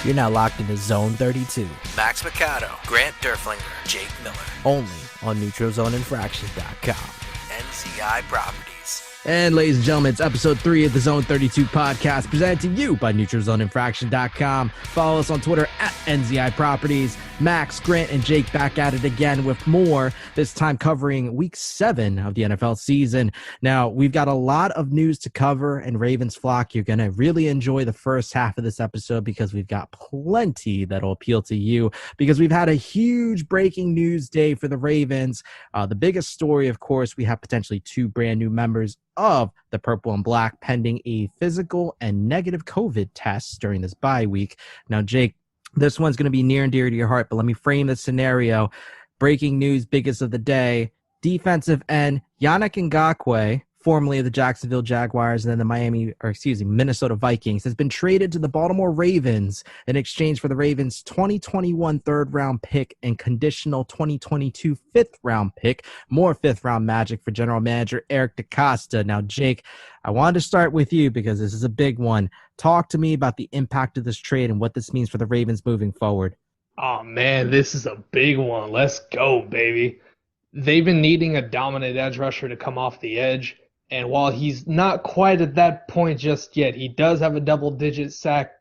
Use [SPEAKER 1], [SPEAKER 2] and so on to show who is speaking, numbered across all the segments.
[SPEAKER 1] You're now locked into Zone 32.
[SPEAKER 2] Max Mikado, Grant Derflinger, Jake Miller.
[SPEAKER 1] Only on NeutralZoneInfractions.com.
[SPEAKER 2] NZI Properties.
[SPEAKER 1] And ladies and gentlemen, it's episode 3 of the Zone 32 podcast presented to you by NeutralZoneInfraction.com. Follow us on Twitter at NZI Properties. Max, Grant, and Jake back at it again with more, this time covering week 7 of the NFL season. Now, we've got a lot of news to cover, and Ravens flock, you're going to really enjoy the first half of this episode because we've got plenty that'll appeal to you because we've had a huge breaking news day for the Ravens. The biggest story, of course, we have potentially 2 brand new members of the Purple and Black pending a physical and negative COVID tests during this bye week. Now, Jake, this one's going to be near and dear to your heart, but let me frame the scenario. Breaking news, biggest of the day. Defensive end Yannick Ngakoue, formerly of the Jacksonville Jaguars and then the Minnesota Vikings, has been traded to the Baltimore Ravens in exchange for the Ravens' 2021 third-round pick and conditional 2022 fifth-round pick. More fifth-round magic for general manager Eric DeCosta. Now, Jake, I wanted to start with you because this is a big one. Talk to me about the impact of this trade and what this means for the Ravens moving forward.
[SPEAKER 3] Oh, man, this is a big one. Let's go, baby. They've been needing a dominant edge rusher to come off the edge. And while he's not quite at that point just yet, he does have a double-digit sack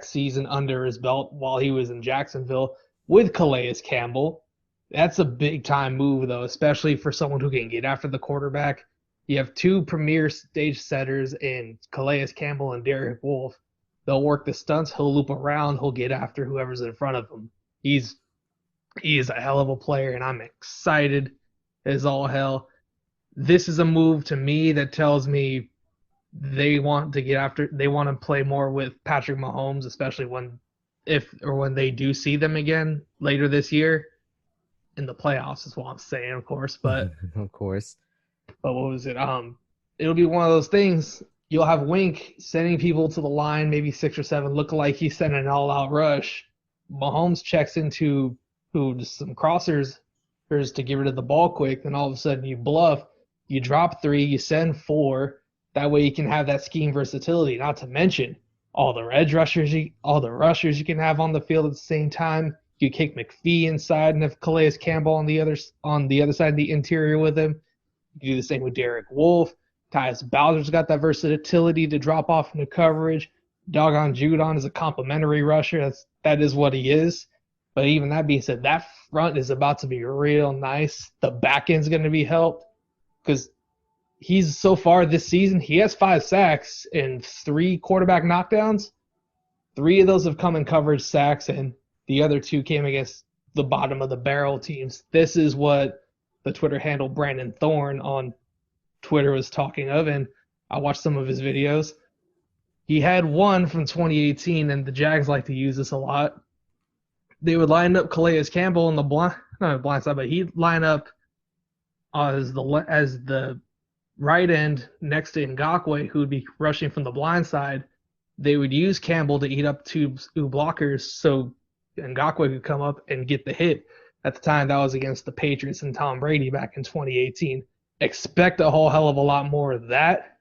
[SPEAKER 3] season under his belt while he was in Jacksonville with Calais Campbell. That's a big-time move, though, especially for someone who can get after the quarterback. You have 2 premier stage setters in Calais Campbell and Derek Wolfe. They'll work the stunts. He'll loop around. He'll get after whoever's in front of him. He is a hell of a player, and I'm excited as all hell. This is a move to me that tells me they want to play more with Patrick Mahomes, especially when they do see them again later this year in the playoffs is what I'm saying, of course. But
[SPEAKER 1] of course.
[SPEAKER 3] But what was it? It'll be one of those things. You'll have Wink sending people to the line, maybe 6 or 7, look like he's sending an all-out rush. Mahomes checks into just some crossers to get rid of the ball quick. Then all of a sudden you bluff. You drop 3, you send 4. That way you can have that scheme versatility. Not to mention all the edge rushers, all the rushers you can have on the field at the same time. You kick McPhee inside and have Calais Campbell on the other side of the interior with him. You do the same with Derek Wolfe. Tyus Bowser's got that versatility to drop off into coverage. Doggone Judon is a complimentary rusher. That is what he is. But even that being said, that front is about to be real nice. The back end's going to be helped. Because he's so far this season, he has 5 sacks and 3 quarterback knockdowns. 3 of those have come in coverage sacks, and the other 2 came against the bottom of the barrel teams. This is what the Twitter handle Brandon Thorne on Twitter was talking of, and I watched some of his videos. He had one from 2018, and the Jags like to use this a lot. They would line up Calais Campbell in the blind side, but he'd line up as the right end next to Ngakoue, who would be rushing from the blind side. They would use Campbell to eat up 2 blockers so Ngakoue could come up and get the hit. At the time, that was against the Patriots and Tom Brady back in 2018. Expect a whole hell of a lot more of that.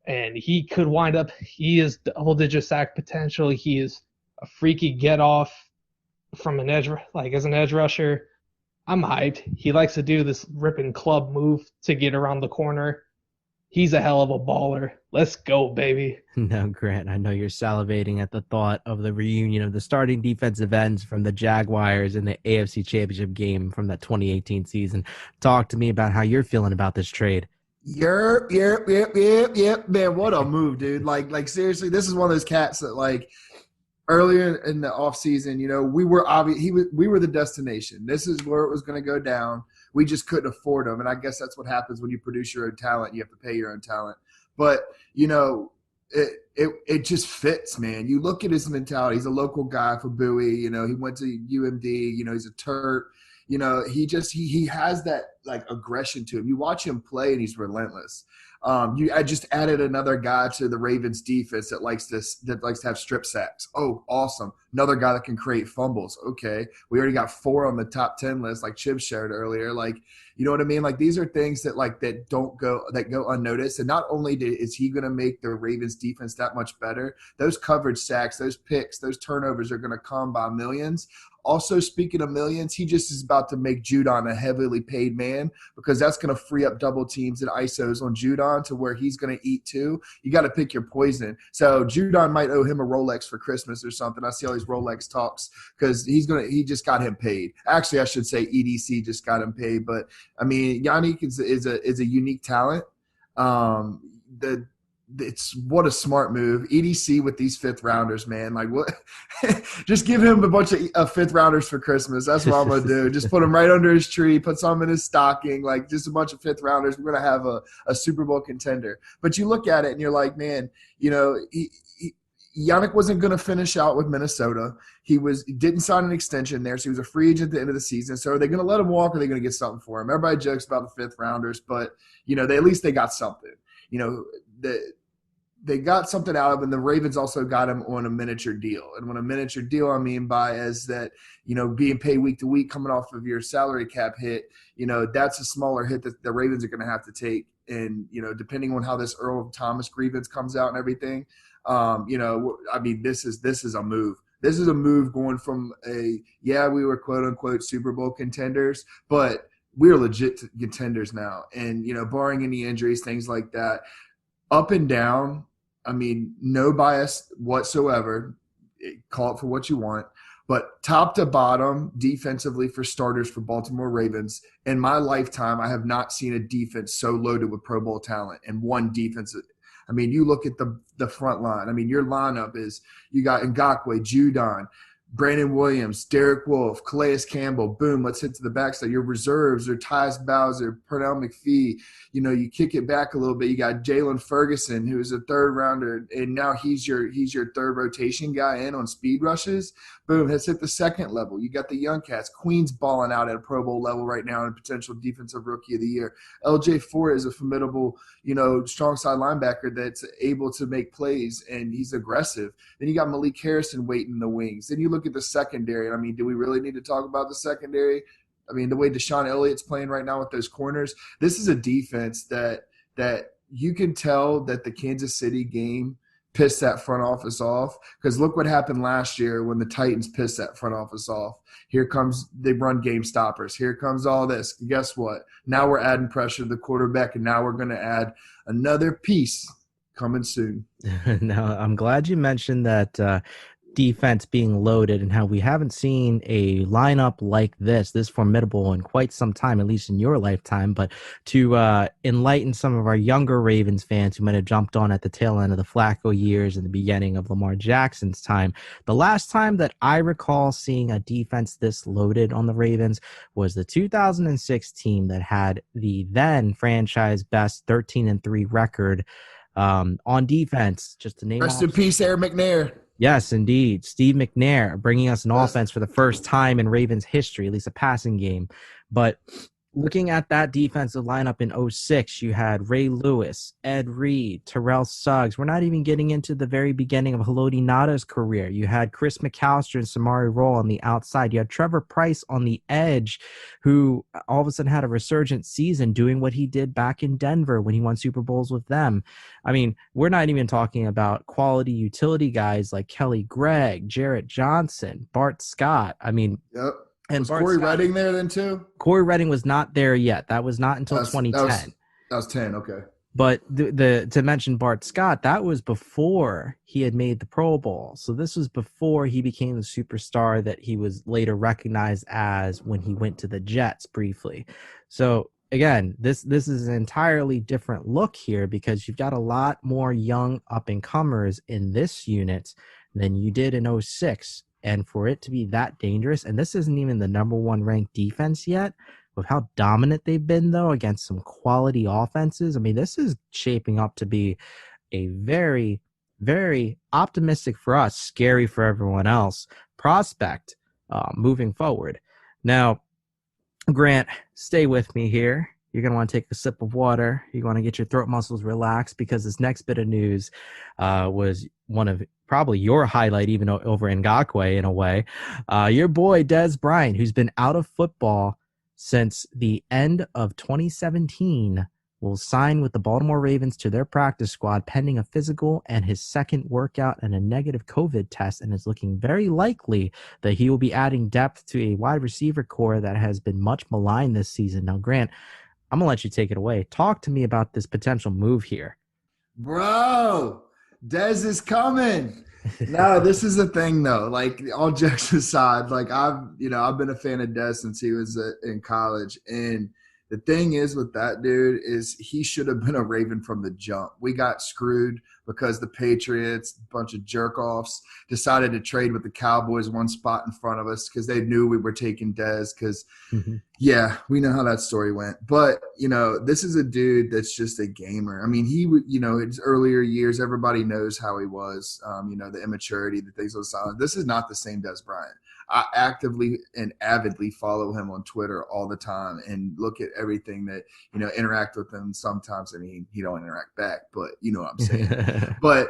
[SPEAKER 3] And he could wind up, he is double-digit sack potential. He is a freaky get-off from an edge, as an edge rusher. I'm hyped. He likes to do this ripping club move to get around the corner. He's a hell of a baller. Let's go, baby.
[SPEAKER 1] Now, Grant, I know you're salivating at the thought of the reunion of the starting defensive ends from the Jaguars in the AFC Championship game from that 2018 season. Talk to me about how you're feeling about this trade.
[SPEAKER 4] Yep. Man, what a move, dude. Like seriously, this is one of those cats that, earlier in the offseason, we were the destination. This is where it was going to go down. We just couldn't afford them. And I guess that's what happens when you produce your own talent. You have to pay your own talent. But, it just fits, man. You look at his mentality. He's a local guy for Bowie. He went to UMD. He's a Terp. You know, he has that like aggression to him. You watch him play and he's relentless. I just added another guy to the Ravens defense that likes to have strip sacks. Oh, awesome. Another guy that can create fumbles. Okay. We already got 4 on the top 10 list, like Chib shared earlier. Like, you know what I mean? Like, these are things that go unnoticed. And not only is he going to make the Ravens defense that much better, those coverage sacks, those picks, those turnovers are going to come by millions. Also, speaking of millions, he just is about to make Judon a heavily paid man, because that's going to free up double teams and ISOs on Judon to where he's going to eat too. You got to pick your poison. So Judon might owe him a Rolex for Christmas or something. I see all these Rolex talks because he just got him paid. Actually, I should say EDC just got him paid. But I mean, Yannick is a unique talent. It's what a smart move. EDC with these 5th rounders, man. Like, what? Just give him a bunch of 5th rounders for Christmas. That's what I'm gonna do. Just put them right under his tree. Put some in his stocking. Like, just a bunch of 5th rounders. We're gonna have a Super Bowl contender. But you look at it and you're like, man, you know, Yannick wasn't going to finish out with Minnesota. He didn't sign an extension there, so he was a free agent at the end of the season. So are they going to let him walk, or are they going to get something for him? Everybody jokes about the 5th rounders, but, you know, at least they got something. You know, they got something out of him, and the Ravens also got him on a miniature deal. And when a miniature deal I mean by is that, you know, being paid week to week, coming off of your salary cap hit, you know, that's a smaller hit that the Ravens are going to have to take. And, you know, depending on how this Earl Thomas grievance comes out and everything, you know, I mean, this is a move. This is a move going from we were quote unquote Super Bowl contenders, but we're legit contenders now. And, you know, barring any injuries, things like that, up and down, I mean, no bias whatsoever. Call it for what you want. But top to bottom, defensively for starters for Baltimore Ravens, in my lifetime, I have not seen a defense so loaded with Pro Bowl talent and one defensive. I mean, you look at the front line. I mean, your lineup is you got Ngakoue, Judon, Brandon Williams, Derek Wolfe, Calais Campbell. Boom, let's hit to the backside. Your reserves are Tyus Bowser, Pernell McPhee. You know, you kick it back a little bit. You got Jalen Ferguson, who's a 3rd rounder, and now he's your 3rd rotation guy in on speed rushes. Boom, has hit the 2nd level. You got the young cats. Queen's balling out at a Pro Bowl level right now and potential defensive rookie of the year. LJ Fort is a formidable, you know, strong side linebacker that's able to make plays, and he's aggressive. Then you got Malik Harrison waiting in the wings. Then you look at the secondary. I mean, do we really need to talk about the secondary? I mean, the way Deshaun Elliott's playing right now with those corners, this is a defense that you can tell that the Kansas City game pissed that front office off, because look what happened last year when the Titans pissed that front office off. Here comes – they run game stoppers. Here comes all this. And guess what? Now we're adding pressure to the quarterback, and now we're going to add another piece coming soon.
[SPEAKER 1] Now, I'm glad you mentioned that defense being loaded and how we haven't seen a lineup like this formidable in quite some time, at least in your lifetime. But to enlighten some of our younger Ravens fans who might have jumped on at the tail end of the Flacco years and the beginning of Lamar Jackson's time, the last time that I recall seeing a defense this loaded on the Ravens was the 2006 team that had the then franchise best 13-3 record on defense. Just to name
[SPEAKER 4] Rest in peace, Aaron McNair.
[SPEAKER 1] Yes, indeed. Steve McNair bringing us an offense for the first time in Ravens history, at least a passing game. But looking at that defensive lineup in 06, you had Ray Lewis, Ed Reed, Terrell Suggs. We're not even getting into the very beginning of Haloti Ngata's career. You had Chris McAllister and Samari Roll on the outside. You had Trevor Price on the edge, who all of a sudden had a resurgent season doing what he did back in Denver when he won Super Bowls with them. I mean, we're not even talking about quality utility guys like Kelly Gregg, Jarrett Johnson, Bart Scott. I mean,
[SPEAKER 4] yep.
[SPEAKER 1] And
[SPEAKER 4] was Corey Redding there then too?
[SPEAKER 1] Corey Redding was not there yet. That was not until 2010.
[SPEAKER 4] That was 10, okay.
[SPEAKER 1] But to mention Bart Scott, that was before he had made the Pro Bowl. So this was before he became the superstar that he was later recognized as when he went to the Jets briefly. So again, this is an entirely different look here, because you've got a lot more young up-and-comers in this unit than you did in 06. And for it to be that dangerous, and this isn't even the number 1 ranked defense yet, with how dominant they've been, though, against some quality offenses. I mean, this is shaping up to be a very, very optimistic for us, scary for everyone else prospect moving forward. Now, Grant, stay with me here. You're going to want to take a sip of water. You want to get your throat muscles relaxed because this next bit of news was one of probably your highlight, even over in Ngakwe in a way. Your boy, Dez Bryant, who's been out of football since the end of 2017, will sign with the Baltimore Ravens to their practice squad pending a physical and his second workout and a negative COVID test, and is looking very likely that he will be adding depth to a wide receiver core that has been much maligned this season. Now, Grant, I'm going to let you take it away. Talk to me about this potential move here.
[SPEAKER 4] Bro, Dez is coming. No, this is the thing though. Like, all jokes aside, like I've been a fan of Dez since he was in college, and the thing is with that dude is he should have been a Raven from the jump. We got screwed because the Patriots, a bunch of jerk-offs, decided to trade with the Cowboys one spot in front of us because they knew we were taking Dez because, yeah, we know how that story went. But, this is a dude that's just a gamer. I mean, he would, his earlier years, everybody knows how he was, the immaturity, the things on the side. This is not the same Dez Bryant. I actively and avidly follow him on Twitter all the time and look at everything that, interact with him. Sometimes, I mean, he don't interact back, but you know what I'm saying. But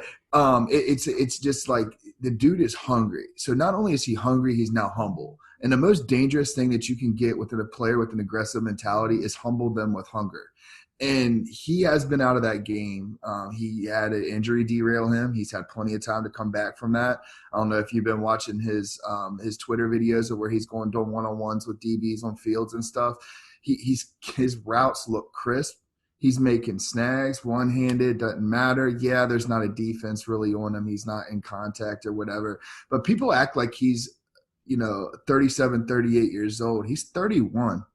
[SPEAKER 4] it's just like the dude is hungry. So not only is he hungry, he's now humble. And the most dangerous thing that you can get within a player with an aggressive mentality is humble them with hunger. And he has been out of that game. He had an injury derail him. He's had plenty of time to come back from that. I don't know if you've been watching his Twitter videos of where he's going doing one-on-ones with DBs on fields and stuff. His routes look crisp. He's making snags, one-handed, doesn't matter. Yeah, there's not a defense really on him. He's not in contact or whatever. But people act like he's, 37, 38 years old. He's 31.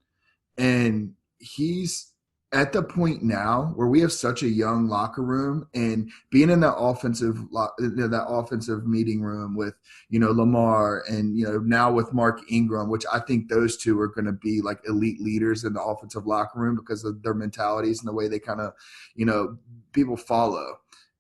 [SPEAKER 4] And he's at the point now where we have such a young locker room, and being in that offensive meeting room with, Lamar and, now with Mark Ingram, which I think those two are going to be like elite leaders in the offensive locker room because of their mentalities and the way they kind of, people follow.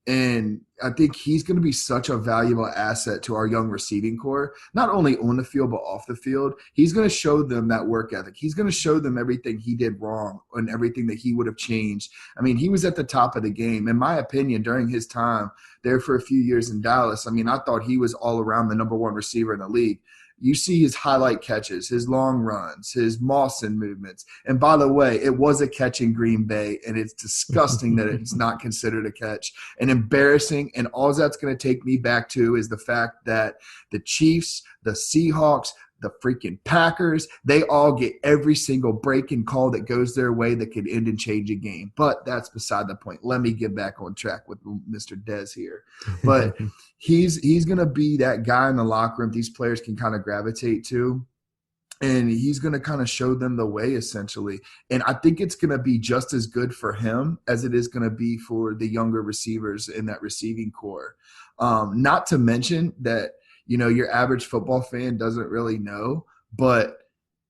[SPEAKER 4] And I think he's going to be such a valuable asset to our young receiving core, not only on the field, but off the field. He's going to show them that work ethic. He's going to show them everything he did wrong and everything that he would have changed. I mean, he was at the top of the game. In my opinion, during his time there for a few years in Dallas, I mean, I thought he was all around the number one receiver in the league. You see his highlight catches, his long runs, his Mawson movements. And by the way, it was a catch in Green Bay, and it's disgusting that it's not considered a catch and embarrassing. And all that's going to take me back to is the fact that the Chiefs, the Seahawks, the freaking Packers, they all get every single break and call that goes their way that could end and change a game. But that's beside the point. Let me get back on track with Mr. Dez here. But he's going to be that guy in the locker room these players can kind of gravitate to. And he's going to kind of show them the way, essentially. And I think it's going to be just as good for him as it is going to be for the younger receivers in that receiving core. Not to mention that, your average football fan doesn't really know, but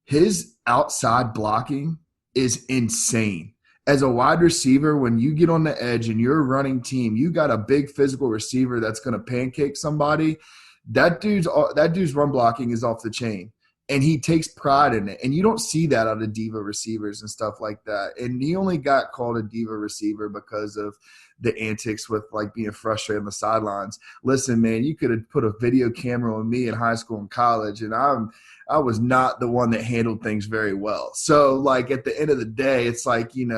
[SPEAKER 4] his outside blocking is insane. As a wide receiver, when you get on the edge and you're a running team, you got a big physical receiver that's going to pancake somebody. That dude's run blocking is off the chain. And he takes pride in it. And you don't see that out of diva receivers and stuff like that. And he only got called a diva receiver because of the antics with like being frustrated on the sidelines. Listen, man, you could have put a video camera on me in high school and college, and I was not the one that handled things very well. So like at the end of the day, it's like, take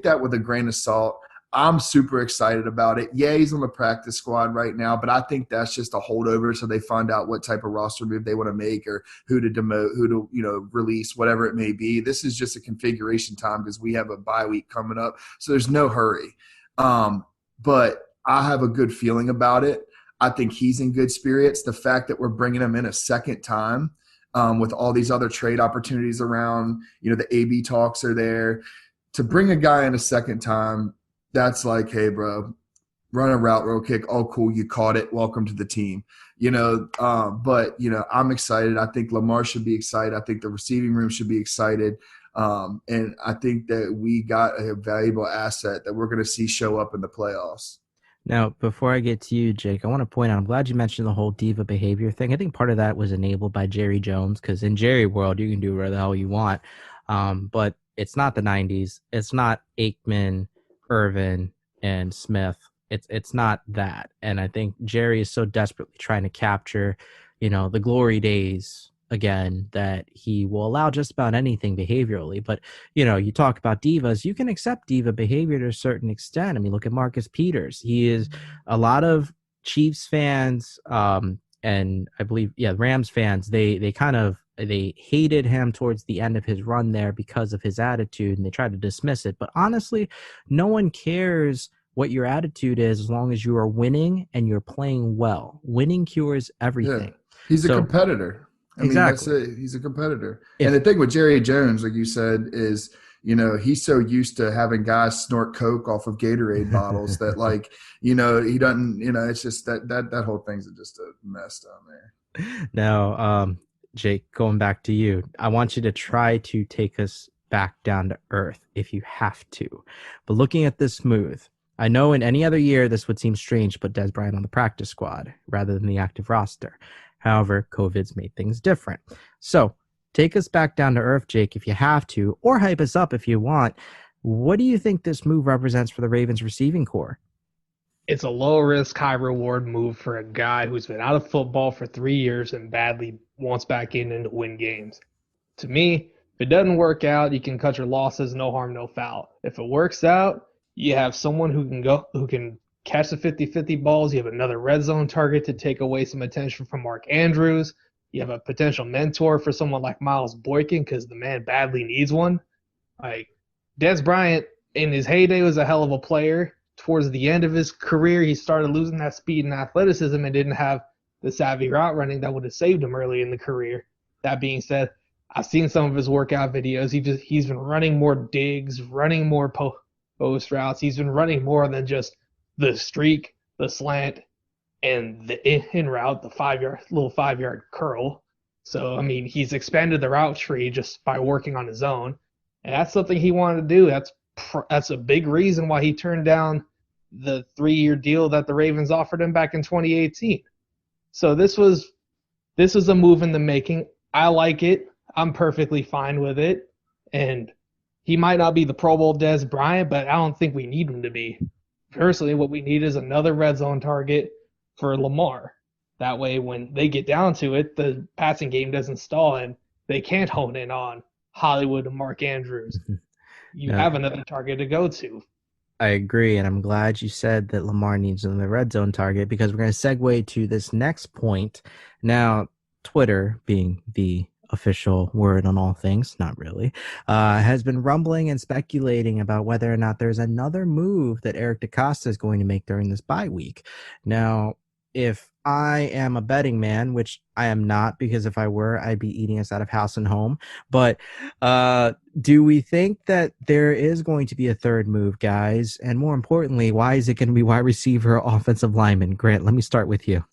[SPEAKER 4] that with a grain of salt. I'm super excited about it. Yeah, he's on the practice squad right now, but I think that's just a holdover so they find out what type of roster move they want to make or who to demote, who to, release, whatever it may be. This is just a configuration time because we have a bye week coming up, so there's no hurry. But I have a good feeling about it. I think he's in good spirits. The fact that we're bringing him in a second time with all these other trade opportunities around, the AB talks are there. To bring a guy in a second time, that's like, hey, bro, run a route real quick. Oh, cool, you caught it. Welcome to the team. But I'm excited. I think Lamar should be excited. I think the receiving room should be excited. And I think that we got a valuable asset that we're going to see show up in the playoffs.
[SPEAKER 1] Now, before I get to you, Jake, I want to point out, I'm glad you mentioned the whole diva behavior thing. I think part of that was enabled by Jerry Jones, because in Jerry world, you can do whatever the hell you want. But it's not the 90s. It's not Aikman, Irvin, and Smith. It's not that. And I think Jerry is so desperately trying to capture, the glory days again, that he will allow just about anything behaviorally. But you talk about divas, you can accept diva behavior to a certain extent. I mean, look at Marcus Peters. He is a lot of Chiefs fans, and I believe, Rams fans, they hated him towards the end of his run there because of his attitude, and they tried to dismiss it. But honestly, no one cares what your attitude is as long as you are winning and you're playing well. Winning cures everything.
[SPEAKER 4] Yeah. He's a
[SPEAKER 1] So,
[SPEAKER 4] competitor. I mean, that's
[SPEAKER 1] exactly.
[SPEAKER 4] it. He's a competitor. And the thing with Jerry Jones, like you said, is, he's so used to having guys snort Coke off of Gatorade bottles that, like, he doesn't, it's just that whole thing's just a mess down there.
[SPEAKER 1] Now, Jake, going back to you, I want you to try to take us back down to earth if you have to. But looking at this smooth, I know in any other year this would seem strange to put Des Bryant on the practice squad rather than the active roster. However, COVID's made things different. So take us back down to earth, Jake, if you have to, or hype us up if you want. What do you think this move represents for the Ravens receiving core?
[SPEAKER 3] It's a low risk, high reward move for a guy who's been out of football for 3 years and badly wants back in and to win games. To me, if it doesn't work out, you can cut your losses, no harm, no foul. If it works out, you have someone who can catch the 50-50 balls. You have another red zone target to take away some attention from Mark Andrews. You have a potential mentor for someone like Miles Boykin because the man badly needs one. Like, Des Bryant, in his heyday, was a hell of a player. Towards the end of his career, he started losing that speed and athleticism and didn't have the savvy route running that would have saved him early in the career. That being said, I've seen some of his workout videos. He's been running more digs, running more post routes. He's been running more than just the streak, the slant, and the in route, the 5-yard curl. So, I mean, he's expanded the route tree just by working on his own. And that's something he wanted to do. That's a big reason why he turned down the 3-year deal that the Ravens offered him back in 2018. So this was a move in the making. I like it. I'm perfectly fine with it. And he might not be the Pro Bowl Des Bryant, but I don't think we need him to be. Personally, what we need is another red zone target for Lamar. That way, when they get down to it, the passing game doesn't stall and they can't hone in on Hollywood and Mark Andrews. You have another target to go to.
[SPEAKER 1] I agree, and I'm glad you said that Lamar needs another red zone target, because we're going to segue to this next point. Now, Twitter, being the official word on all things, not really, has been rumbling and speculating about whether or not there's another move that Eric DeCosta is going to make during this bye week. Now, if I am a betting man, which I am not, because if I were, I'd be eating us out of house and home. But do we think that there is going to be a third move, guys? And more importantly, why is it going to be wide receiver or offensive lineman? Grant, let me start with you.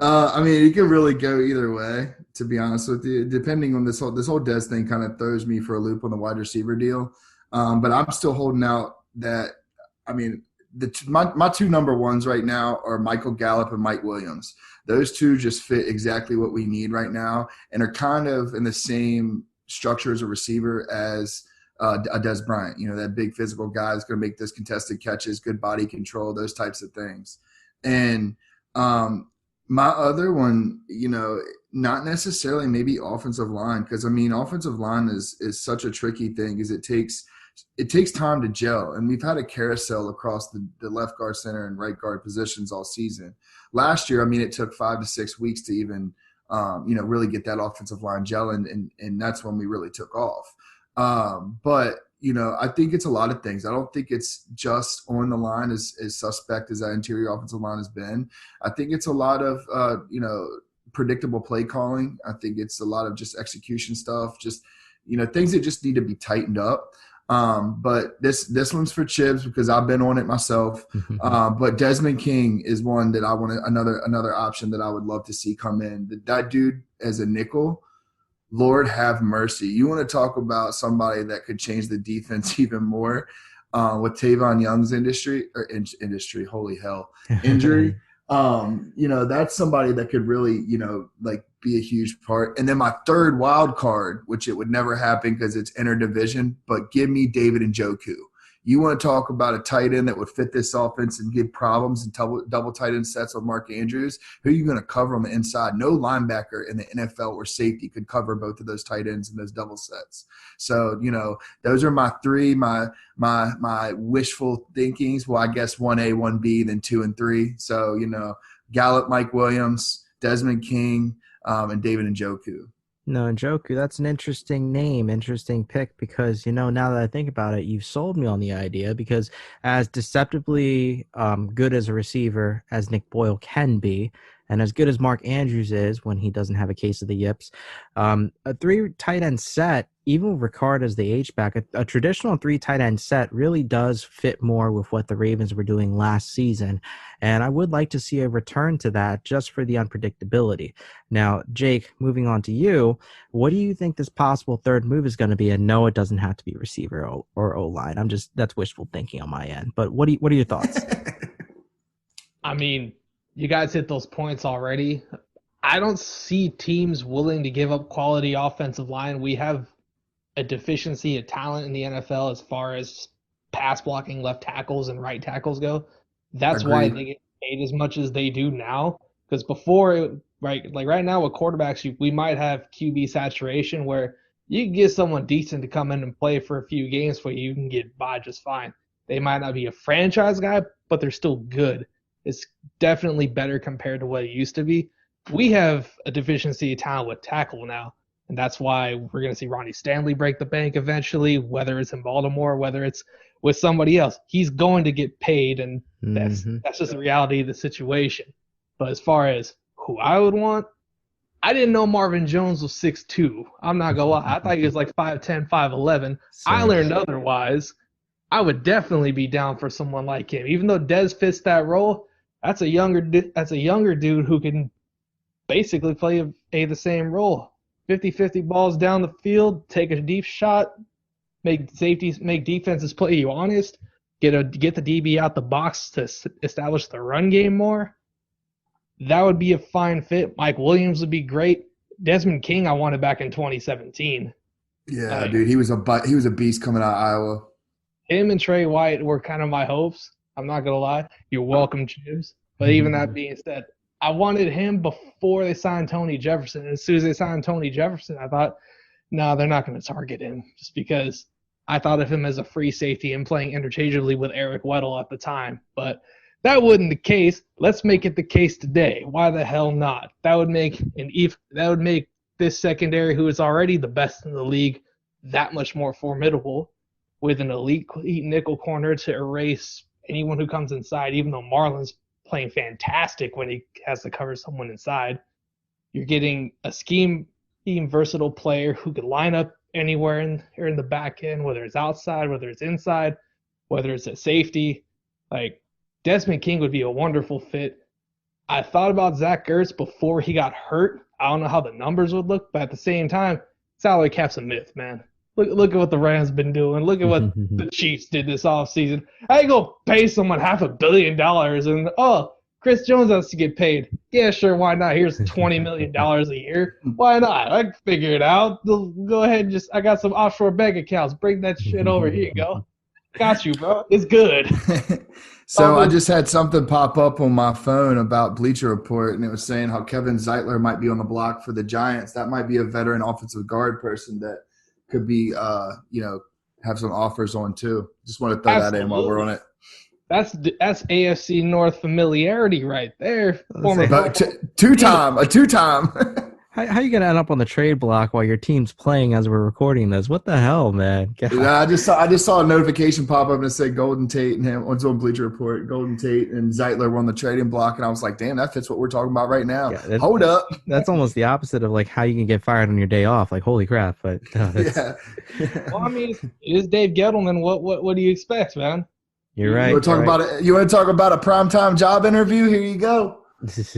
[SPEAKER 4] I mean, it could really go either way, to be honest with you. Depending on this whole Des thing kind of throws me for a loop on the wide receiver deal. But I'm still holding out that, I mean, my two number ones right now are Michael Gallup and Mike Williams. Those two just fit exactly what we need right now and are kind of in the same structure as a receiver as a Des Bryant. That big physical guy is going to make those contested catches, good body control, those types of things. And my other one, not necessarily maybe offensive line, because, I mean, offensive line is such a tricky thing because it takes time to gel. And we've had a carousel across the left guard, center, and right guard positions all season. Last year, I mean, it took 5 to 6 weeks to even, really get that offensive line gelling, and that's when we really took off. But, I think it's a lot of things. I don't think it's just on the line as suspect as that interior offensive line has been. I think it's a lot of, predictable play calling. I think it's a lot of just execution stuff, just, things that just need to be tightened up. But this one's for Chibs because I've been on it myself. But Desmond King is one that I want another option that I would love to see come in. That dude as a nickel, Lord have mercy. You want to talk about somebody that could change the defense even more. with Tavon Young's industry, holy hell, injury. That's somebody that could really, like be a huge part. And then my third wild card, which it would never happen because it's interdivision, but give me David Njoku. You want to talk about a tight end that would fit this offense and give problems and double tight end sets with Mark Andrews? Who are you going to cover on the inside? No linebacker in the NFL or safety could cover both of those tight ends in those double sets. So, those are my three, my wishful thinkings. Well, I guess 1A, 1B, then 2 and 3. So, Gallup, Mike Williams, Desmond King, and David Njoku.
[SPEAKER 1] No, Njoku, that's an interesting name, interesting pick, because, now that I think about it, you've sold me on the idea, because as deceptively good as a receiver as Nick Boyle can be, and as good as Mark Andrews is when he doesn't have a case of the yips, a 3 tight end set, even with Ricard as the H-back, a traditional 3 tight end set really does fit more with what the Ravens were doing last season. And I would like to see a return to that just for the unpredictability. Now, Jake, moving on to you, what do you think this possible third move is going to be? And no, it doesn't have to be receiver or O-line. That's wishful thinking on my end. But what are your thoughts?
[SPEAKER 3] I mean, you guys hit those points already. I don't see teams willing to give up quality offensive line. We have a deficiency of talent in the NFL as far as pass blocking left tackles and right tackles go. That's
[SPEAKER 4] Agreed.
[SPEAKER 3] why they get paid as much as they do now. Because before, right now with quarterbacks, we might have QB saturation where you can get someone decent to come in and play for a few games for you. You can get by just fine. They might not be a franchise guy, but they're still good. It's definitely better compared to what it used to be. We have a deficiency of talent with tackle now, and that's why we're going to see Ronnie Stanley break the bank eventually, whether it's in Baltimore, whether it's with somebody else. He's going to get paid, and that's just the reality of the situation. But as far as who I would want, I didn't know Marvin Jones was 6'2". I'm not going to lie. I thought he was like 5'10", 5'11". I learned otherwise. I would definitely be down for someone like him. Even though Dez fits that role, that's a younger dude who can basically play the same role. 50-50 balls down the field, take a deep shot, make defenses play you honest, get the DB out the box to establish the run game more. That would be a fine fit. Mike Williams would be great. Desmond King, I wanted back in 2017.
[SPEAKER 4] Yeah, dude, he was a beast coming out of Iowa.
[SPEAKER 3] Him and Trey White were kind of my hopes. I'm not going to lie. You're welcome, Chips. But even that being said, I wanted him before they signed Tony Jefferson. And as soon as they signed Tony Jefferson, I thought, no, they're not going to target him just because I thought of him as a free safety and playing interchangeably with Eric Weddle at the time. But that wasn't the case. Let's make it the case today. Why the hell not? That would make this secondary, who is already the best in the league, that much more formidable with an elite nickel corner to erase anyone who comes inside, even though Marlon's playing fantastic when he has to cover someone inside. You're getting a scheme versatile player who could line up anywhere in the back end, whether it's outside, whether it's inside, whether it's at safety. Like, Desmond King would be a wonderful fit. I thought about Zach Ertz before he got hurt. I don't know how the numbers would look, but at the same time, salary cap's a myth, man. Look at what the Rams been doing. Look at what the Chiefs did this offseason. I ain't gonna pay someone $500 million and Chris Jones has to get paid. Yeah, sure, why not? Here's $20 million a year. Why not? I can figure it out. Go ahead and I got some offshore bank accounts. Bring that shit over. Here you go. Got you, bro. It's good.
[SPEAKER 4] So I just had something pop up on my phone about Bleacher Report, and it was saying how Kevin Zeitler might be on the block for the Giants. That might be a veteran offensive guard person that could be, have some offers on too. Just want to throw that in while we're on it.
[SPEAKER 3] That's AFC North familiarity right there.
[SPEAKER 4] Two-time.
[SPEAKER 1] How you gonna end up on the trade block while your team's playing as we're recording this? What the hell, man?
[SPEAKER 4] Yeah, I just saw a notification pop up and it said Golden Tate and him. What's on Bleacher Report? Golden Tate and Zeitler were on the trading block, and I was like, damn, that fits what we're talking about right now. Yeah, hold up.
[SPEAKER 1] That's almost the opposite of like how you can get fired on your day off. Like, holy crap! But
[SPEAKER 4] yeah.
[SPEAKER 3] Well, I mean, it is Dave Gettleman. What do you expect, man?
[SPEAKER 1] You're right.
[SPEAKER 4] You want to talk about a primetime job interview? Here you go.
[SPEAKER 1] This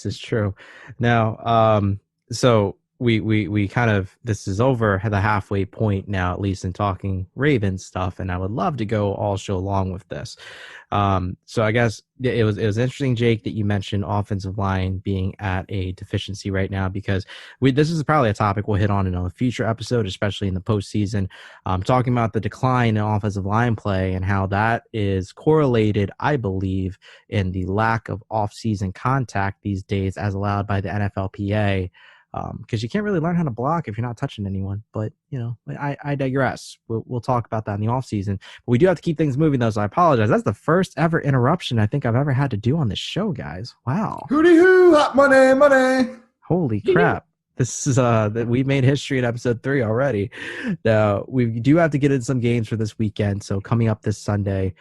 [SPEAKER 1] is true. Now, so we kind of, this is over the halfway point now, at least in talking Ravens stuff, and I would love to go all show long with this. So I guess it was interesting, Jake, that you mentioned offensive line being at a deficiency right now, because this is probably a topic we'll hit on in a future episode, especially in the postseason. Talking about the decline in offensive line play and how that is correlated, I believe, in the lack of off-season contact these days as allowed by the NFLPA. Because you can't really learn how to block if you're not touching anyone. But, I digress. We'll talk about that in the offseason. But we do have to keep things moving, though, so I apologize. That's the first ever interruption I think I've ever had to do on this show, guys. Wow.
[SPEAKER 4] Hootie hoo, hot money, money.
[SPEAKER 1] Holy crap. This is that we made history in episode 3 already. Now, we do have to get in some games for this weekend. So coming up this Sunday,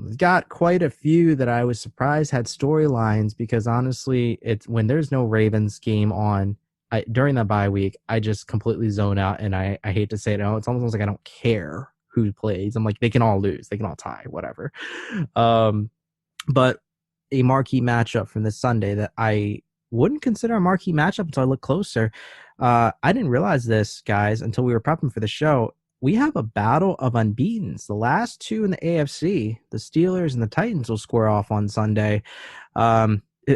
[SPEAKER 1] we've got quite a few that I was surprised had storylines, because honestly, it's when there's no Ravens game on, during that bye week, I just completely zone out, and I hate to say it, it's almost like I don't care who plays. I'm like, they can all lose, they can all tie, whatever. But a marquee matchup from this Sunday that I wouldn't consider a marquee matchup until I look closer. I didn't realize this, guys, until we were prepping for the show. We have a battle of unbeatens. The last two in the AFC, the Steelers and the Titans, will square off on Sunday.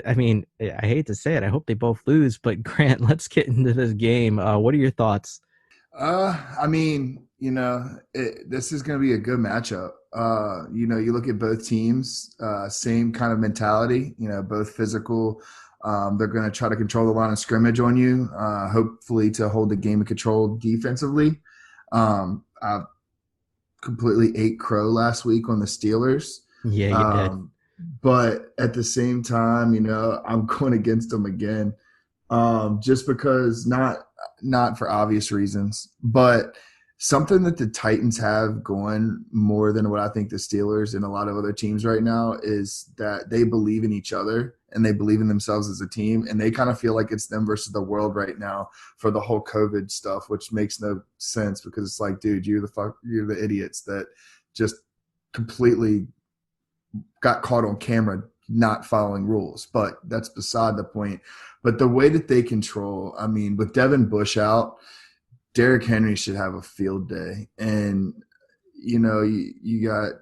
[SPEAKER 1] I mean, I hate to say it, I hope they both lose, but Grant, let's get into this game. What are your thoughts?
[SPEAKER 4] I mean, this is going to be a good matchup. You look at both teams, same kind of mentality, both physical. They're going to try to control the line of scrimmage on you, hopefully to hold the game in control defensively. I completely ate crow last week on the Steelers.
[SPEAKER 1] Yeah, you did.
[SPEAKER 4] But at the same time, I'm going against them again, just because not for obvious reasons, but something that the Titans have going more than what I think the Steelers and a lot of other teams right now is that they believe in each other and they believe in themselves as a team, and they kind of feel like it's them versus the world right now for the whole COVID stuff, which makes no sense, because it's like, dude, you're the idiots that just completely got caught on camera not following rules, but that's beside the point. But the way that they control, I mean, with Devin Bush out, Derrick Henry should have a field day. And, you got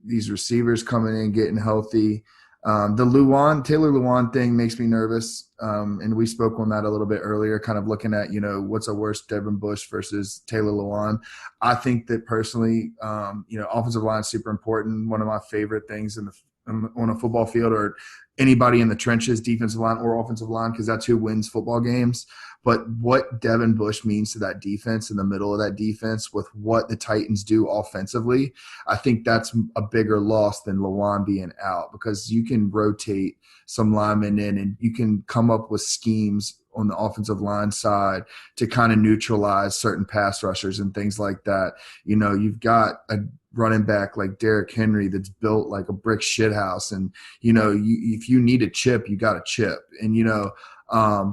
[SPEAKER 4] these receivers coming in, getting healthy. The Taylor Lewan thing makes me nervous. And we spoke on that a little bit earlier, kind of looking at, what's a worse, Devin Bush versus Taylor Lewan. I think that personally, offensive line is super important. One of my favorite things on a football field, or anybody in the trenches, defensive line or offensive line, because that's who wins football games. But what Devin Bush means to that defense, in the middle of that defense, with what the Titans do offensively, I think that's a bigger loss than Lewan being out, because you can rotate some linemen in and you can come up with schemes on the offensive line side to kind of neutralize certain pass rushers and things like that. You've got a running back like Derrick Henry that's built like a brick shithouse, and if you need a chip, you got a chip. And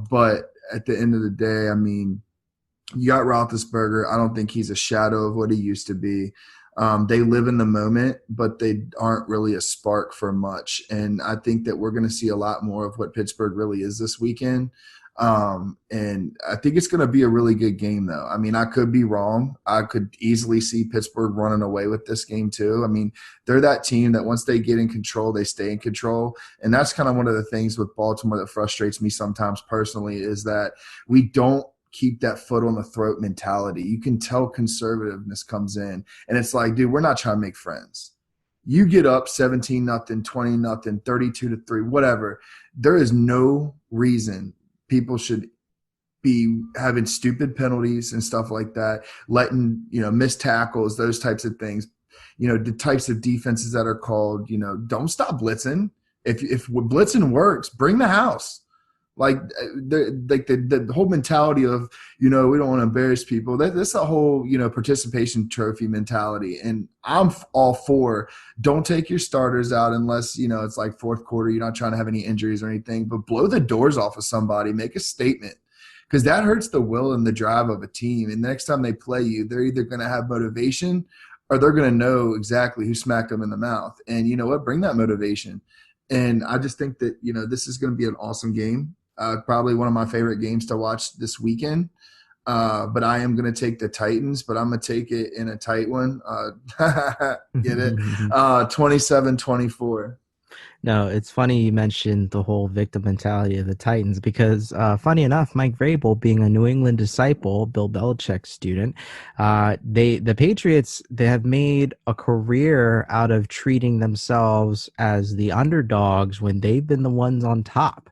[SPEAKER 4] but at the end of the day, I mean, you got Roethlisberger. I don't think he's a shadow of what he used to be. They live in the moment, but they aren't really a spark for much. And I think that we're going to see a lot more of what Pittsburgh really is this weekend. And I think it's going to be a really good game, though. I mean, I could be wrong. I could easily see Pittsburgh running away with this game too. I mean, they're that team that once they get in control, they stay in control. And that's kind of one of the things with Baltimore that frustrates me sometimes personally, is that we don't keep that foot on the throat mentality. You can tell conservativeness comes in, and it's like, dude, we're not trying to make friends. You get up 17-0, 20-0, 32-3, whatever. There is no reason people should be having stupid penalties and stuff like that, letting, missed tackles, those types of things, the types of defenses that are called, don't stop blitzing. If blitzing works, bring the house. The whole mentality of, we don't want to embarrass people. That's the whole, participation trophy mentality. And I'm all for, don't take your starters out unless, it's like fourth quarter, you're not trying to have any injuries or anything, but blow the doors off of somebody, make a statement, because that hurts the will and the drive of a team. And next time they play you, they're either going to have motivation or they're going to know exactly who smacked them in the mouth. And you know what? Bring that motivation. And I just think that, this is going to be an awesome game. Probably one of my favorite games to watch this weekend. But I am going to take the Titans, but I'm going to take it in a tight one. Get it? 27-24.
[SPEAKER 1] No, it's funny you mentioned the whole victim mentality of the Titans because, funny enough, Mike Vrabel, being a New England disciple, Bill Belichick's student, the Patriots, they have made a career out of treating themselves as the underdogs when they've been the ones on top.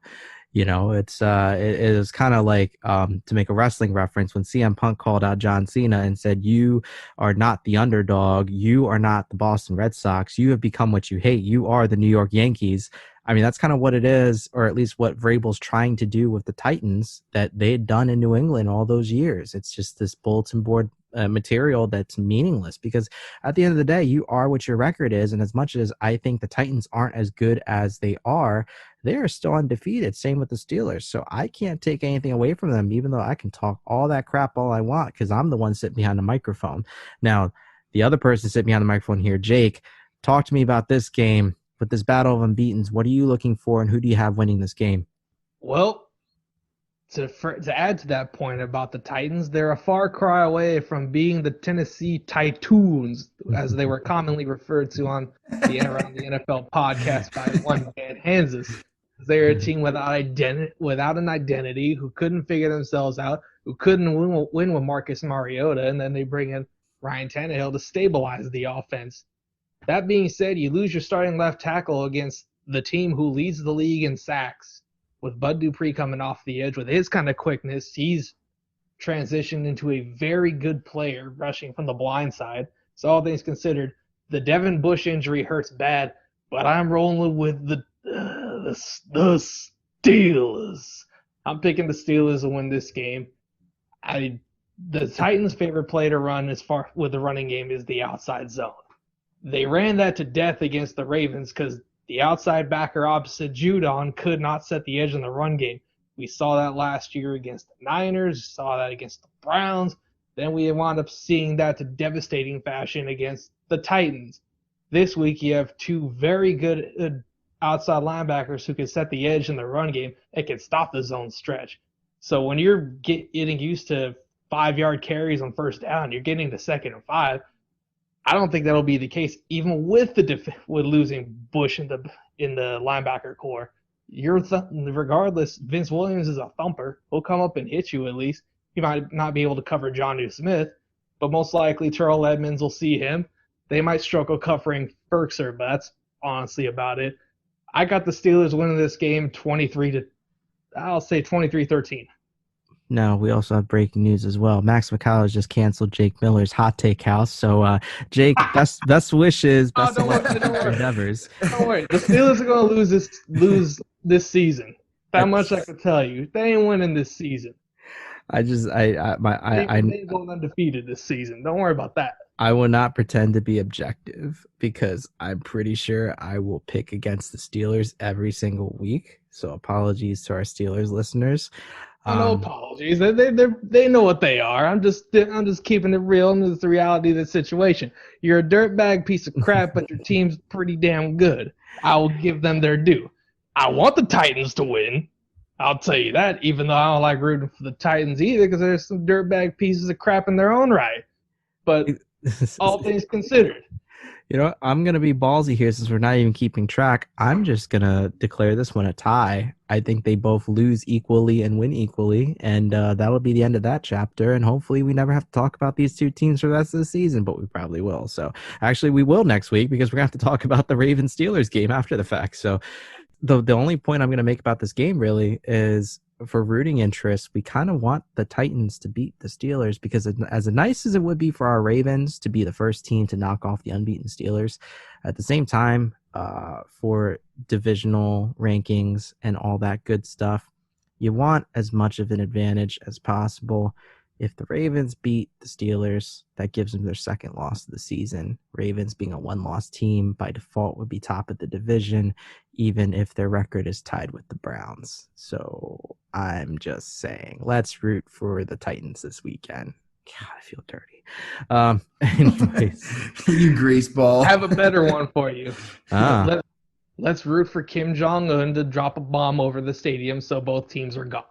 [SPEAKER 1] It is kind of like, to make a wrestling reference, when CM Punk called out John Cena and said, "You are not the underdog. You are not the Boston Red Sox. You have become what you hate. You are the New York Yankees." I mean, that's kind of what it is, or at least what Vrabel's trying to do with the Titans that they had done in New England all those years. It's just this bulletin board material that's meaningless because at the end of the day, you are what your record is. And as much as I think the Titans aren't as good as they are still undefeated. Same with the Steelers. So I can't take anything away from them, even though I can talk all that crap all I want because I'm the one sitting behind the microphone. Now, the other person sitting behind the microphone here, Jake, talk to me about this game with this battle of unbeatens. What are you looking for and who do you have winning this game?
[SPEAKER 3] Well, to add to that point about the Titans, they're a far cry away from being the Tennessee Titans, as they were commonly referred to on around the NFL podcast by one Dan Hansis. They're a team without an identity, who couldn't figure themselves out, who couldn't win with Marcus Mariota, and then they bring in Ryan Tannehill to stabilize the offense. That being said, you lose your starting left tackle against the team who leads the league in sacks. With Bud Dupree coming off the edge with his kind of quickness, he's transitioned into a very good player rushing from the blind side. So all things considered, the Devin Bush injury hurts bad, but I'm rolling with the Steelers. I'm picking the Steelers to win this game. The Titans' favorite play to run as far with the running game is the outside zone. They ran that to death against the Ravens because the outside backer opposite Judon could not set the edge in the run game. We saw that last year against the Niners, saw that against the Browns. Then we wound up seeing that to devastating fashion against the Titans. This week you have two very good outside linebackers who can set the edge in the run game and can stop the zone stretch. So when you're getting used to 5-yard carries on first down, you're getting to 2nd and 5. I don't think that'll be the case, even with with losing Bush in the linebacker core. Regardless, Vince Williams is a thumper. He'll come up and hit you at least. He might not be able to cover Jonnu Smith, but most likely Terrell Edmonds will see him. They might struggle covering Ferkser, but that's honestly about it. I got the Steelers winning this game 23-13.
[SPEAKER 1] No, we also have breaking news as well. Max McCallum just canceled Jake Miller's hot take house. So, Jake, best wishes, best of luck with your endeavors.
[SPEAKER 3] Don't worry, the Steelers are going to lose this season. That much I can tell you. They ain't winning this season.
[SPEAKER 1] They're
[SPEAKER 3] going undefeated this season. Don't worry about that.
[SPEAKER 1] I will not pretend to be objective because I'm pretty sure I will pick against the Steelers every single week. So apologies to our Steelers listeners.
[SPEAKER 3] No apologies. They know what they are. I'm just keeping it real, and it's the reality of the situation. You're a dirtbag piece of crap, but your team's pretty damn good. I will give them their due. I want the Titans to win. I'll tell you that, even though I don't like rooting for the Titans either, because there's some dirtbag pieces of crap in their own right. But all things considered.
[SPEAKER 1] You know, I'm going to be ballsy here since we're not even keeping track. I'm just going to declare this one a tie. I think they both lose equally and win equally, and that'll be the end of that chapter. And hopefully we never have to talk about these two teams for the rest of the season, but we probably will. So actually we will next week because we're going to have to talk about the Ravens-Steelers game after the fact. So the only point I'm going to make about this game really is for rooting interest, we kind of want the Titans to beat the Steelers because as nice as it would be for our Ravens to be the first team to knock off the unbeaten Steelers, at the same time, for divisional rankings and all that good stuff, you want as much of an advantage as possible. If the Ravens beat the Steelers, that gives them their second loss of the season. Ravens being a one-loss team by default would be top of the division, even if their record is tied with the Browns. So I'm just saying, let's root for the Titans this weekend. God, I feel dirty. Anyways.
[SPEAKER 4] You greaseball.
[SPEAKER 3] I have a better one for you. Let's root for Kim Jong-un to drop a bomb over the stadium so both teams are gone.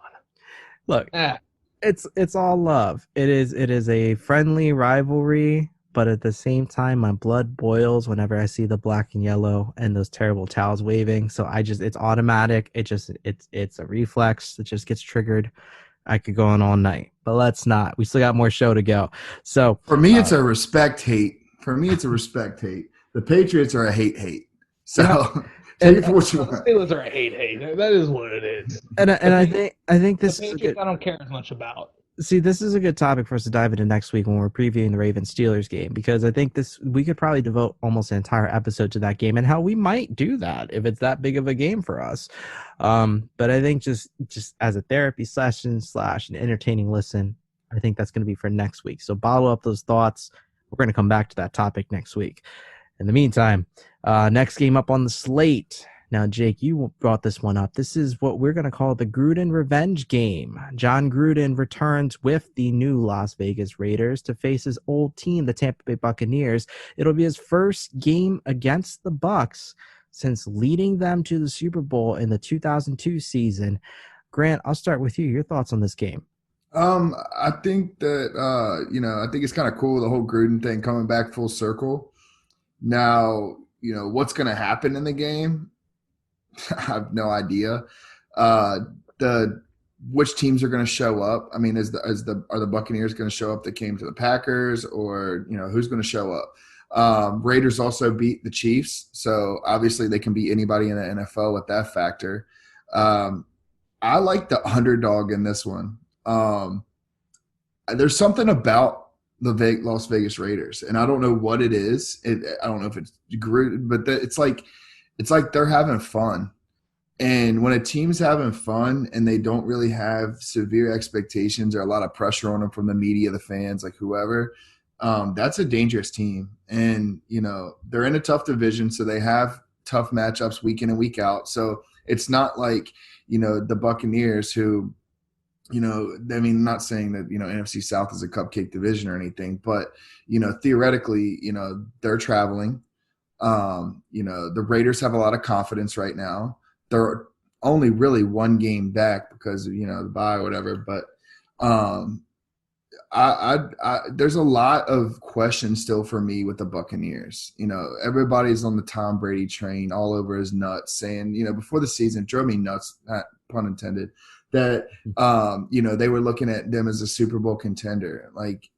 [SPEAKER 1] Look,
[SPEAKER 3] Ah,
[SPEAKER 1] it's all love. It is a friendly rivalry, but at the same time, my blood boils whenever I see the black and yellow and those terrible towels waving. So it's automatic. It's a reflex that just gets triggered. I could go on all night, but let's not. We still got more show to go. So
[SPEAKER 4] For me, it's a respect hate. For me, it's a respect hate. The Patriots are a hate. So
[SPEAKER 1] You know,
[SPEAKER 4] take
[SPEAKER 1] and
[SPEAKER 4] it for what you
[SPEAKER 3] the
[SPEAKER 4] want.
[SPEAKER 3] Steelers are a hate. That is what it is.
[SPEAKER 1] and I think
[SPEAKER 3] The
[SPEAKER 1] this is a
[SPEAKER 3] Patriots
[SPEAKER 1] good.
[SPEAKER 3] I don't care as much about.
[SPEAKER 1] See, this is a good topic for us to dive into next week when we're previewing the Ravens Steelers game, because I think we could probably devote almost an entire episode to that game and how we might do that if it's that big of a game for us. But I think just as a therapy session / an entertaining listen, I think that's going to be for next week. So bottle up those thoughts. We're going to come back to that topic next week. In the meantime, next game up on the slate. Now, Jake, you brought this one up. This is what we're going to call the Gruden revenge game. John Gruden returns with the new Las Vegas Raiders to face his old team, the Tampa Bay Buccaneers. It'll be his first game against the Bucs since leading them to the Super Bowl in the 2002 season. Grant, I'll start with you. Your thoughts on this game?
[SPEAKER 4] I think that I think it's kind of cool, the whole Gruden thing coming back full circle. Now, what's going to happen in the game? I have no idea. The which teams are going to show up? I mean, are the Buccaneers going to show up that came to the Packers, or who's going to show up? Raiders also beat the Chiefs, so obviously they can beat anybody in the NFL with that factor. I like the underdog in this one. There's something about the Las Vegas Raiders, and I don't know what it is. I don't know if it's Gruden, but it's like they're having fun. And when a team's having fun and they don't really have severe expectations or a lot of pressure on them from the media, the fans, like whoever, that's a dangerous team. And, they're in a tough division, so they have tough matchups week in and week out. So it's not like, the Buccaneers who, not saying that, NFC South is a cupcake division or anything, but, theoretically, they're traveling. The Raiders have a lot of confidence right now. They're only really one game back because of, the bye or whatever. But there's a lot of questions still for me with the Buccaneers. Everybody's on the Tom Brady train all over his nuts, saying, before the season, drove me nuts, pun intended, that, they were looking at them as a Super Bowl contender. Like,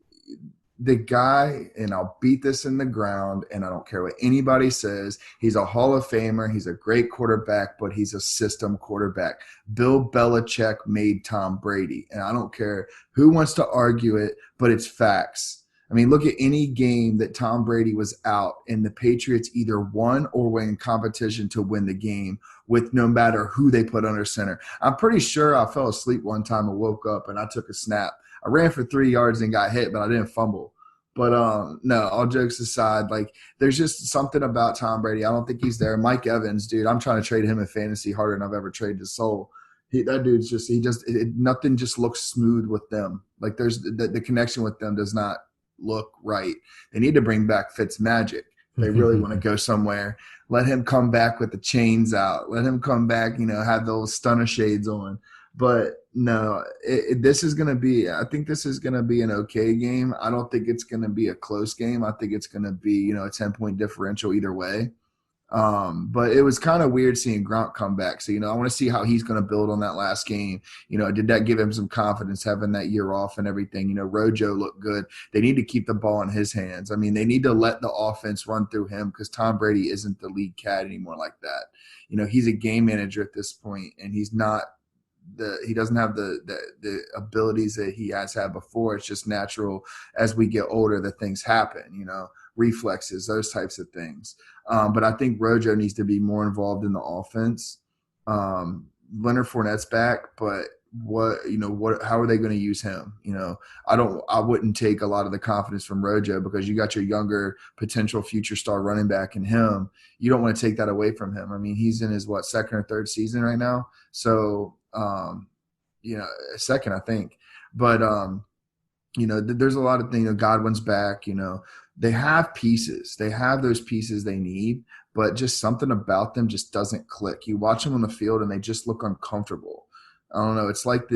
[SPEAKER 4] the guy, and I'll beat this in the ground, and I don't care what anybody says, he's a Hall of Famer. He's a great quarterback, but he's a system quarterback. Bill Belichick made Tom Brady, and I don't care who wants to argue it, but it's facts. I mean, look at any game that Tom Brady was out, and the Patriots either won or were in competition to win the game with no matter who they put under center. I'm pretty sure I fell asleep one time and woke up, and I took a snap. I ran for 3 yards and got hit, but I didn't fumble. But no, all jokes aside, like, there's just something about Tom Brady. I don't think he's there. Mike Evans, dude, I'm trying to trade him in fantasy harder than I've ever traded his soul. That dude's just nothing just looks smooth with them. Like, there's the connection with them does not look right. They need to bring back Fitzmagic. They really want to go somewhere. Let him come back with the chains out. Let him come back, have those stunner shades on. But no, this is going to be – I think this is going to be an okay game. I don't think it's going to be a close game. I think it's going to be, a 10-point differential either way. But it was kind of weird seeing Gronk come back. So, I want to see how he's going to build on that last game. Did that give him some confidence having that year off and everything? Rojo looked good. They need to keep the ball in his hands. I mean, they need to let the offense run through him because Tom Brady isn't the lead cat anymore like that. He's a game manager at this point, and he's not – he doesn't have the abilities that he has had before. It's just natural as we get older that things happen, reflexes, those types of things. But I think Rojo needs to be more involved in the offense. Leonard Fournette's back, but how are they going to use him? I wouldn't take a lot of the confidence from Rojo because you got your younger potential future star running back in him. You don't want to take that away from him. I mean, he's in his second or third season right now. So, second, I think. But, there's a lot of things. Godwin's back. They have pieces. They have those pieces they need, but just something about them just doesn't click. You watch them on the field and they just look uncomfortable. I don't know. It's like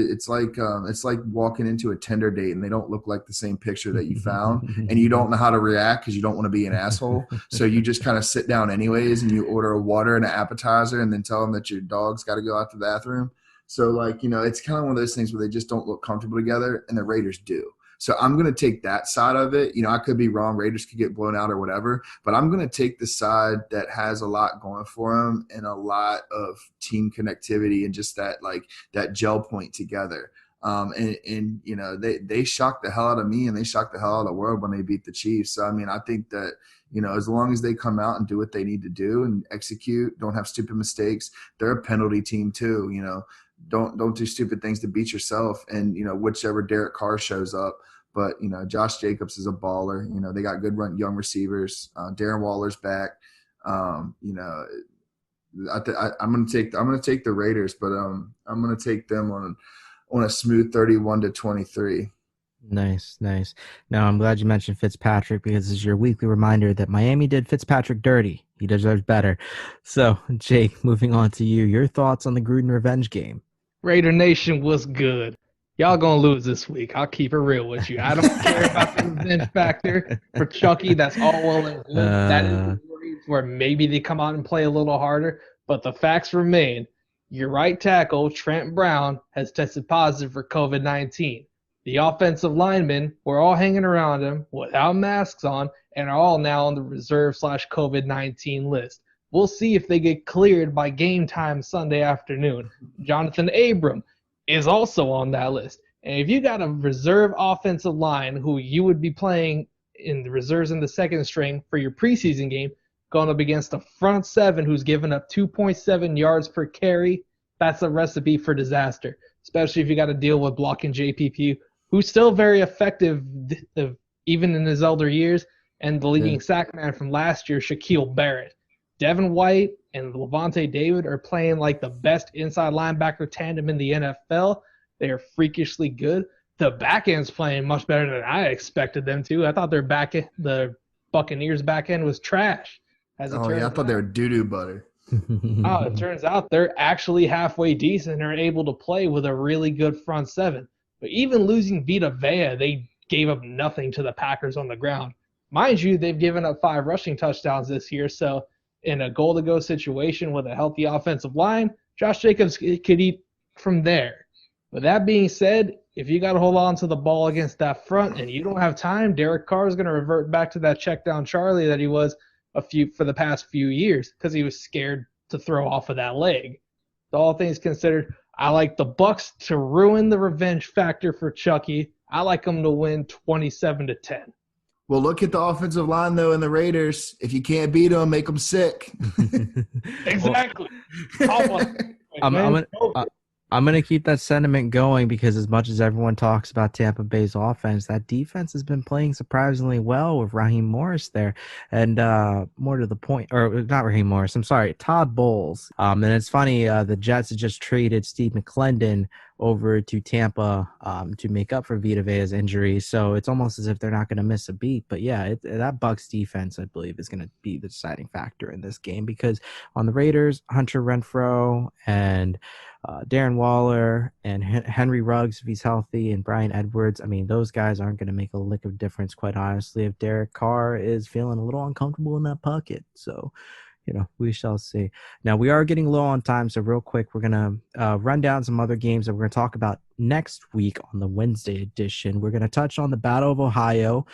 [SPEAKER 4] walking into a Tinder date and they don't look like the same picture that you found, and you don't know how to react because you don't want to be an asshole. So you just kind of sit down anyways, and you order a water and an appetizer, and then tell them that your dog's got to go out to the bathroom. So it's kind of one of those things where they just don't look comfortable together, and the Raiders do. So I'm going to take that side of it. I could be wrong. Raiders could get blown out or whatever, but I'm going to take the side that has a lot going for them and a lot of team connectivity and just that gel point together. They shocked the hell out of me and they shocked the hell out of the world when they beat the Chiefs. So, I think that, as long as they come out and do what they need to do and execute, don't have stupid mistakes, they're a penalty team too. Don't do stupid things to beat yourself. And, whichever Derek Carr shows up. But, Josh Jacobs is a baller. They got good young receivers. Darren Waller's back. I'm going to take the Raiders, but I'm going to take them on a smooth 31-23.
[SPEAKER 1] Nice. Now, I'm glad you mentioned Fitzpatrick because this is your weekly reminder that Miami did Fitzpatrick dirty. He deserves better. So, Jake, moving on to you. Your thoughts on the Gruden revenge game?
[SPEAKER 3] Raider Nation was good. Y'all gonna lose this week. I'll keep it real with you. I don't care about the revenge factor for Chucky. That's all well and good. That is the worries where maybe they come out and play a little harder. But the facts remain. Your right tackle, Trent Brown, has tested positive for COVID-19. The offensive linemen were all hanging around him without masks on and are all now on the reserve/COVID-19 list. We'll see if they get cleared by game time Sunday afternoon. Jonathan Abram is also on that list. And if you got a reserve offensive line who you would be playing in the reserves in the second string for your preseason game, going up against a front seven who's given up 2.7 yards per carry, that's a recipe for disaster, especially if you got to deal with blocking JPP, who's still very effective even in his elder years, and the leading sack man from last year, Shaquille Barrett. Devin White and Levante David are playing like the best inside linebacker tandem in the NFL. They are freakishly good. The back end's playing much better than I expected them to. I thought the Buccaneers back end was trash.
[SPEAKER 4] I thought they were doo-doo butter.
[SPEAKER 3] It turns out they're actually halfway decent and are able to play with a really good front seven. But even losing Vita Vea, they gave up nothing to the Packers on the ground. Mind you, they've given up 5 rushing touchdowns this year, so in a goal-to-go situation with a healthy offensive line, Josh Jacobs could eat from there. With that being said, if you got to hold on to the ball against that front and you don't have time, Derek Carr is going to revert back to that check-down Charlie that he was for the past few years because he was scared to throw off of that leg. So all things considered, I like the Bucs to ruin the revenge factor for Chucky. I like them to win 27-10.
[SPEAKER 4] Well, look at the offensive line, though, in the Raiders. If you can't beat them, make them sick.
[SPEAKER 3] Exactly.
[SPEAKER 1] I'm going to keep that sentiment going because as much as everyone talks about Tampa Bay's offense, that defense has been playing surprisingly well with Raheem Morris there. And more to the point, or not Raheem Morris, I'm sorry, Todd Bowles. And it's funny, the Jets had just traded Steve McClendon over to Tampa to make up for Vita Vea's injury. So it's almost as if they're not going to miss a beat. But yeah, that Bucs defense, I believe, is going to be the deciding factor in this game because on the Raiders, Hunter Renfrow and Darren Waller and Henry Ruggs, if he's healthy, and Brian Edwards, I mean, those guys aren't going to make a lick of difference, quite honestly, if Derek Carr is feeling a little uncomfortable in that pocket. So, we shall see. Now, we are getting low on time, so real quick, we're going to run down some other games that we're going to talk about next week on the Wednesday edition. We're going to touch on the Battle of Ohio,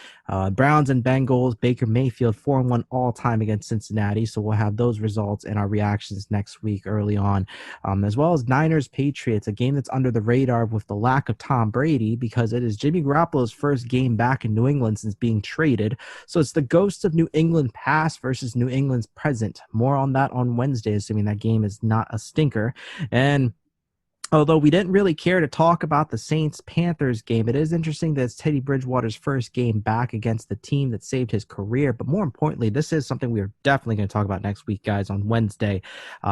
[SPEAKER 1] Browns and Bengals, Baker Mayfield 4-1 all-time against Cincinnati, so we'll have those results and our reactions next week early on, as well as Niners-Patriots, a game that's under the radar with the lack of Tom Brady because it is Jimmy Garoppolo's first game back in New England since being traded, so it's the ghost of New England past versus New England's present. More on that on Wednesday, assuming that game is not a stinker. And although we didn't really care to talk about the Saints-Panthers game, it is interesting that it's Teddy Bridgewater's first game back against the team that saved his career. But more importantly, this is something we are definitely going to talk about next week, guys, on Wednesday.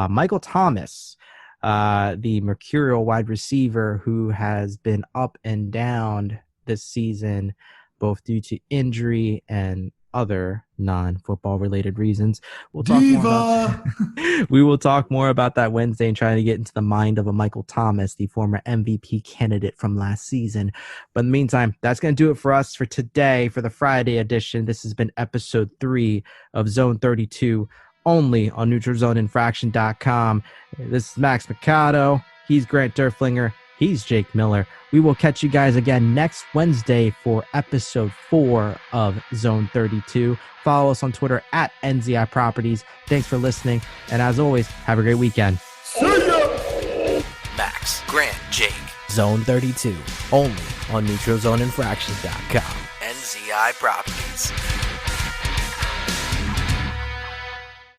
[SPEAKER 1] Michael Thomas, the mercurial wide receiver who has been up and down this season, both due to injury and other non-football related reasons. We will talk more about that Wednesday and trying to get into the mind of a Michael Thomas, the former MVP candidate from last season. But in the meantime, that's going to do it for us for today, for the Friday edition. This has been episode 3 of Zone 32, only on NeutralZoneInfraction.com. This is Max Mercado. He's Grant Derflinger. He's Jake Miller. We will catch you guys again next Wednesday for episode 4 of Zone 32. Follow us on Twitter at NZI Properties. Thanks for listening. And as always, have a great weekend.
[SPEAKER 4] See ya!
[SPEAKER 2] Max, Grant, Jake.
[SPEAKER 1] Zone 32, only on NeutralZoneInfraction.com.
[SPEAKER 2] NZI Properties.